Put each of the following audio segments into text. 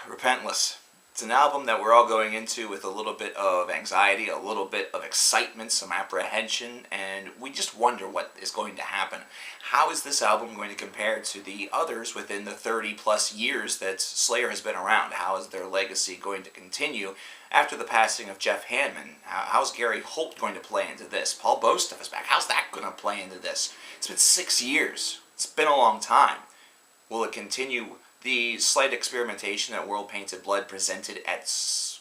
Repentless. It's an album that we're all going into with a little bit of anxiety, a little bit of excitement, some apprehension, and we just wonder what is going to happen. How is this album going to compare to the others within the 30 plus years that Slayer has been around? How is their legacy going to continue after the passing of Jeff Hanneman? How's Gary Holt going to play into this? Paul Bostaph is back. How's that going to play into this? It's been 6 years. It's been a long time. Will it continue the slight experimentation that World Painted Blood presented at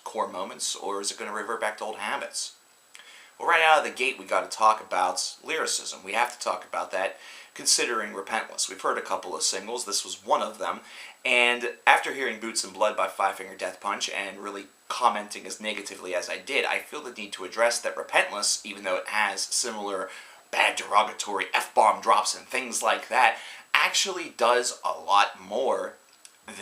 core moments, or is it going to revert back to old habits? Well, right out of the gate, we got to talk about lyricism. We have to talk about that, considering Repentless. We've heard a couple of singles. This was one of them. And after hearing Boots and Blood by Five Finger Death Punch and really commenting as negatively as I did, I feel the need to address that Repentless, even though it has similar bad derogatory F-bomb drops and things like that, actually does a lot more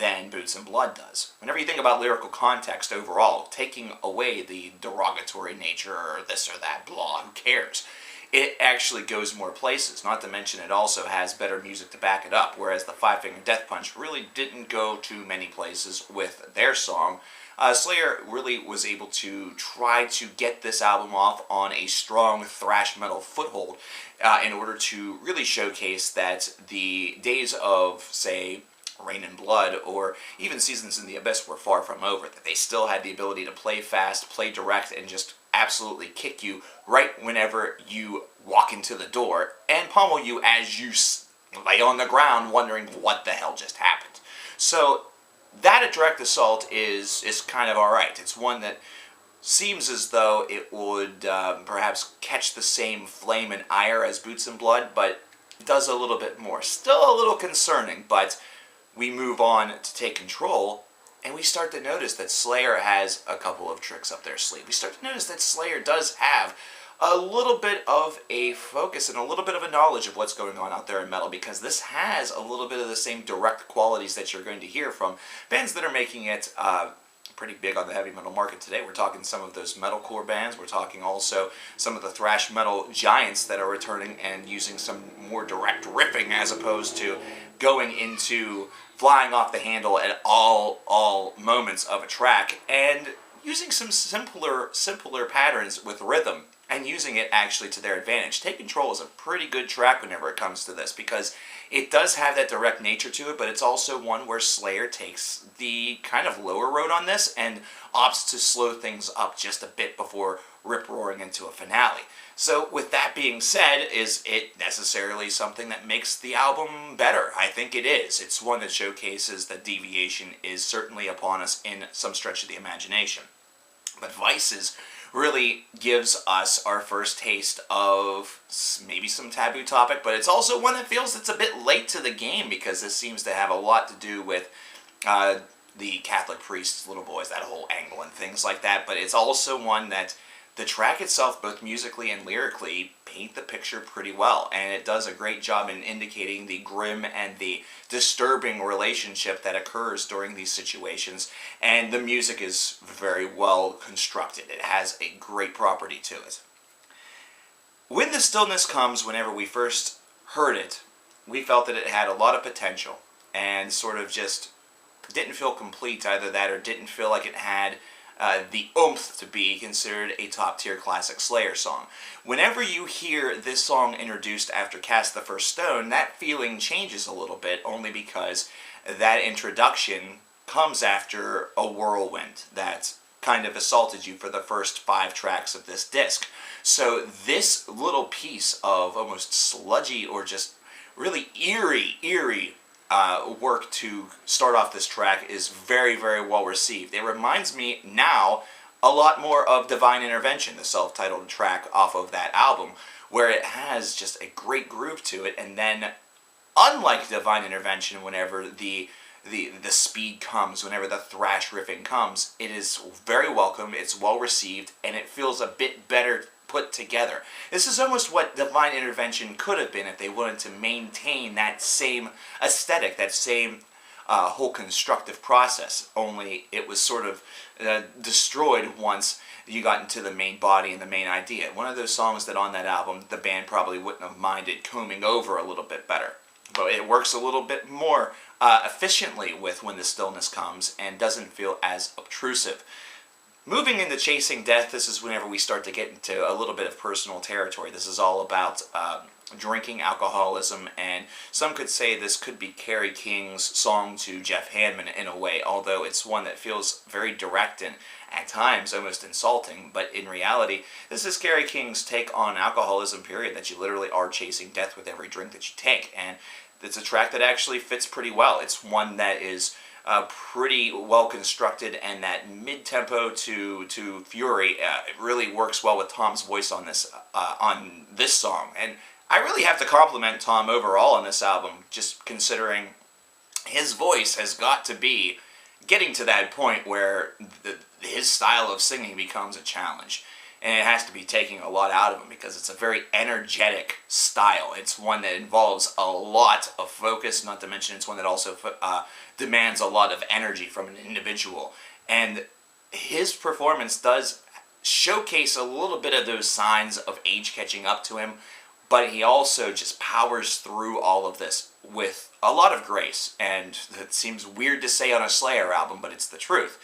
than Boots and Blood does. Whenever you think about lyrical context overall, taking away the derogatory nature or this or that, blah, who cares? It actually goes more places, not to mention it also has better music to back it up, whereas the Five Finger Death Punch really didn't go too many places with their song. Slayer really was able to try to get this album off on a strong thrash metal foothold in order to really showcase that the days of, say, Rain and Blood, or even Seasons in the Abyss were far from over, that they still had the ability to play fast, play direct, and just absolutely kick you right whenever you walk into the door, and pummel you as you lay on the ground wondering what the hell just happened. So that at direct assault is kind of alright. It's one that seems as though it would perhaps catch the same flame and ire as Boots and Blood, but does a little bit more. Still a little concerning, but we move on to Take Control, and we start to notice that Slayer has a couple of tricks up their sleeve. We start to notice that Slayer does have a little bit of a focus and a little bit of a knowledge of what's going on out there in metal, because this has a little bit of the same direct qualities that you're going to hear from bands that are making it pretty big on the heavy metal market today. We're talking some of those metalcore bands. We're talking also some of the thrash metal giants that are returning and using some more direct riffing as opposed to going into flying off the handle at all moments of a track, and using some simpler patterns with rhythm and using it actually to their advantage. Take Control is a pretty good track whenever it comes to this, because it does have that direct nature to it, but it's also one where Slayer takes the kind of lower road on this and opts to slow things up just a bit before rip-roaring into a finale. So with that being said, is it necessarily something that makes the album better? I think it is. It's one that showcases that deviation is certainly upon us in some stretch of the imagination. But Vices really gives us our first taste of maybe some taboo topic, but it's also one that feels it's a bit late to the game, because this seems to have a lot to do with the Catholic priests, little boys, that whole angle and things like that. But it's also one that the track itself, both musically and lyrically, paint the picture pretty well, and it does a great job in indicating the grim and the disturbing relationship that occurs during these situations, and the music is very well constructed. It has a great property to it. When the Stillness Comes, whenever we first heard it, we felt that it had a lot of potential, and sort of just didn't feel complete, either that or didn't feel like it had the oomph to be considered a top-tier classic Slayer song. Whenever you hear this song introduced after Cast the First Stone, that feeling changes a little bit, only because that introduction comes after a whirlwind that kind of assaulted you for the first 5 tracks of this disc. So this little piece of almost sludgy or just really eerie work to start off this track is very, very well received. It reminds me now a lot more of Divine Intervention, the self-titled track off of that album, where it has just a great groove to it, and then, unlike Divine Intervention, whenever the speed comes, whenever the thrash riffing comes, it is very welcome, it's well received, and it feels a bit better put together. This is almost what Divine Intervention could have been if they wanted to maintain that same aesthetic, that same whole constructive process, only it was sort of destroyed once you got into the main body and the main idea. One of those songs that on that album the band probably wouldn't have minded combing over a little bit better. but it works a little bit more efficiently with When the Stillness Comes and doesn't feel as obtrusive. Moving into Chasing Death, this is whenever we start to get into a little bit of personal territory. This is all about drinking, alcoholism, and some could say this could be Carrie King's song to Jeff Hanneman in a way, although it's one that feels very direct and at times almost insulting. But in reality, this is Carrie King's take on alcoholism, period, that you literally are chasing death with every drink that you take. And it's a track that actually fits pretty well. It's one that is pretty well constructed, and that mid-tempo to fury it really works well with Tom's voice on this song. And I really have to compliment Tom overall on this album, just considering his voice has got to be getting to that point where his style of singing becomes a challenge. And it has to be taking a lot out of him because it's a very energetic style. It's one that involves a lot of focus, not to mention it's one that also demands a lot of energy from an individual. And his performance does showcase a little bit of those signs of age catching up to him, but he also just powers through all of this with a lot of grace. And it seems weird to say on a Slayer album, but it's the truth,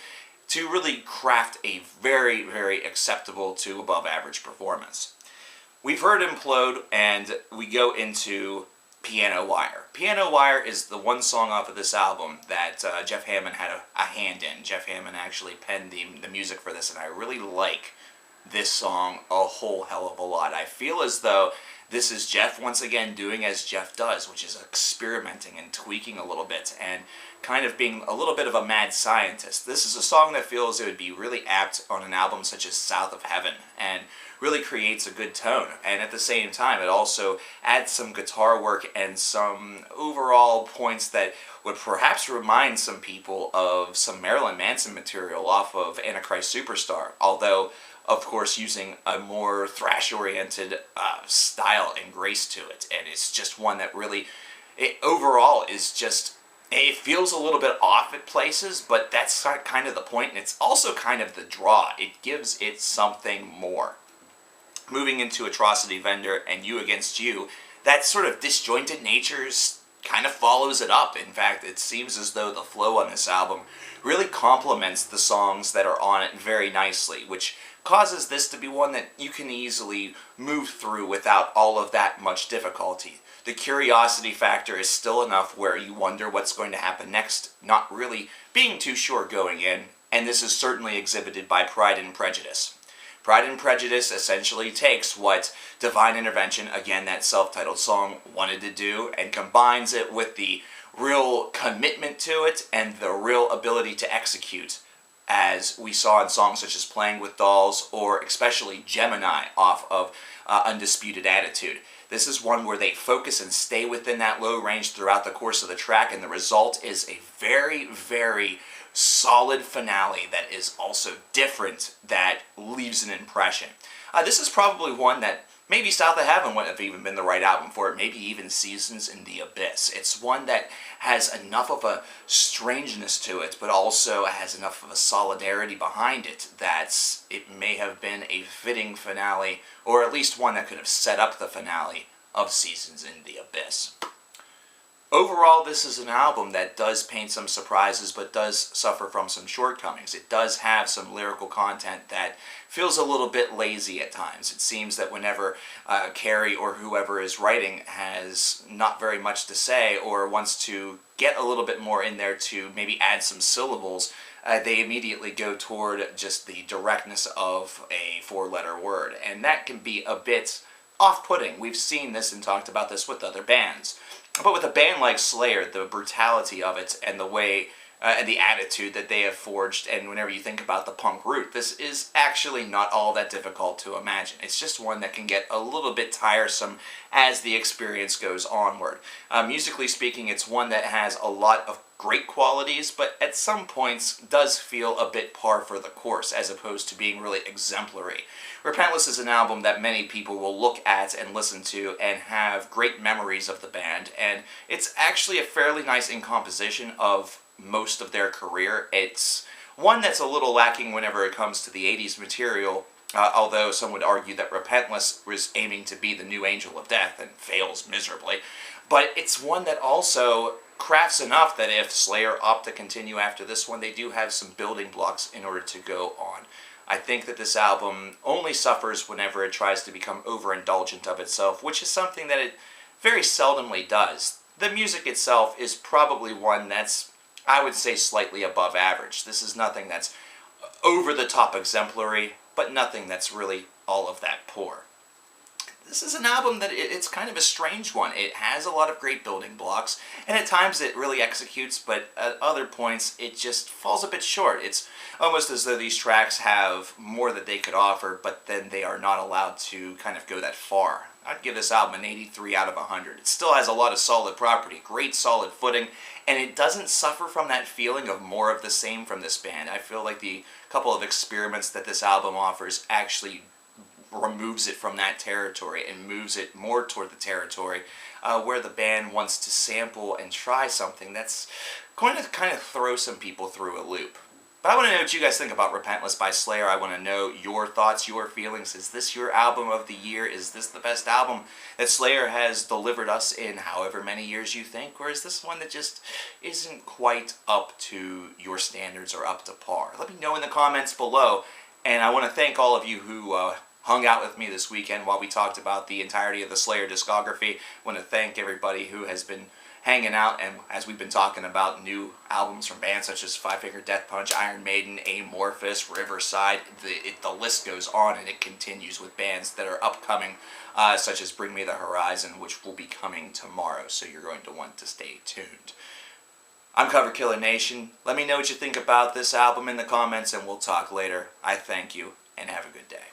to really craft a very, very acceptable to above average performance. We've heard Implode, and we go into Piano Wire. Piano Wire is the one song off of this album that Jeff Hanneman had a hand in. Jeff Hanneman actually penned the music for this, and I really like this song a whole hell of a lot. I feel as though this is Jeff once again doing as Jeff does, which is experimenting and tweaking a little bit and kind of being a little bit of a mad scientist. This is a song that feels it would be really apt on an album such as South of Heaven, and really creates a good tone. And at the same time, it also adds some guitar work and some overall points that would perhaps remind some people of some Marilyn Manson material off of Antichrist Superstar, although of course using a more thrash-oriented style and grace to it. And it's just one that really, overall is just, it feels a little bit off at places, but that's kind of the point, and it's also kind of the draw. It gives it something more. Moving into Atrocity Vendor and You Against You, that sort of disjointed nature kind of follows it up. In fact, it seems as though the flow on this album really complements the songs that are on it very nicely, which causes this to be one that you can easily move through without all of that much difficulty. The curiosity factor is still enough where you wonder what's going to happen next, not really being too sure going in, and this is certainly exhibited by Pride and Prejudice. Pride and Prejudice essentially takes what Divine Intervention, again that self-titled song, wanted to do, and combines it with the real commitment to it and the real ability to execute, as we saw in songs such as Playing with Dolls or especially Gemini off of Undisputed Attitude. This is one where they focus and stay within that low range throughout the course of the track, and the result is a very, very solid finale that is also different, that leaves an impression. This is probably one that maybe South of Heaven wouldn't have even been the right album for it, maybe even Seasons in the Abyss. It's one that has enough of a strangeness to it, but also has enough of a solidarity behind it that it may have been a fitting finale, or at least one that could have set up the finale of Seasons in the Abyss. Overall, this is an album that does paint some surprises, but does suffer from some shortcomings. It does have some lyrical content that feels a little bit lazy at times. It seems that whenever Carrie or whoever is writing has not very much to say, or wants to get a little bit more in there to maybe add some syllables, they immediately go toward just the directness of a four-letter word. And that can be a bit off-putting. We've seen this and talked about this with other bands. But with a band like Slayer, the brutality of it and the way and the attitude that they have forged, and whenever you think about the punk root, this is actually not all that difficult to imagine. It's just one that can get a little bit tiresome as the experience goes onward. Musically speaking, it's one that has a lot of great qualities, but at some points does feel a bit par for the course, as opposed to being really exemplary. Repentless is an album that many people will look at and listen to and have great memories of the band, and it's actually a fairly nice incomposition of most of their career. It's one that's a little lacking whenever it comes to the 80s material, although some would argue that Repentless was aiming to be the new Angel of Death and fails miserably. But it's one that also crafts enough that if Slayer opt to continue after this one, they do have some building blocks in order to go on. I think that this album only suffers whenever it tries to become overindulgent of itself, which is something that it very seldomly does. The music itself is probably one that's, I would say, slightly above average. This is nothing that's over-the-top exemplary, but nothing that's really all of that poor. This is an album that it's kind of a strange one. It has a lot of great building blocks, and at times it really executes, but at other points it just falls a bit short. It's almost as though these tracks have more that they could offer, but then they are not allowed to kind of go that far. I'd give this album an 83 out of 100. It still has a lot of solid property, great solid footing, and it doesn't suffer from that feeling of more of the same from this band. I feel like the couple of experiments that this album offers actually removes it from that territory and moves it more toward the territory where the band wants to sample and try something that's going to kind of throw some people through a loop. But I want to know what you guys think about Repentless by Slayer. I want to know your thoughts, your feelings. Is this your album of the year? Is this the best album that Slayer has delivered us in however many years you think? Or is this one that just isn't quite up to your standards or up to par? Let me know in the comments below. And I want to thank all of you who hung out with me this weekend while we talked about the entirety of the Slayer discography. I want to thank everybody who has been hanging out, and as we've been talking about new albums from bands such as Five Finger Death Punch, Iron Maiden, Amorphous, Riverside, the list goes on and it continues with bands that are upcoming, such as Bring Me the Horizon, which will be coming tomorrow, so you're going to want to stay tuned. I'm Cover Killer Nation. Let me know what you think about this album in the comments, and we'll talk later. I thank you, and have a good day.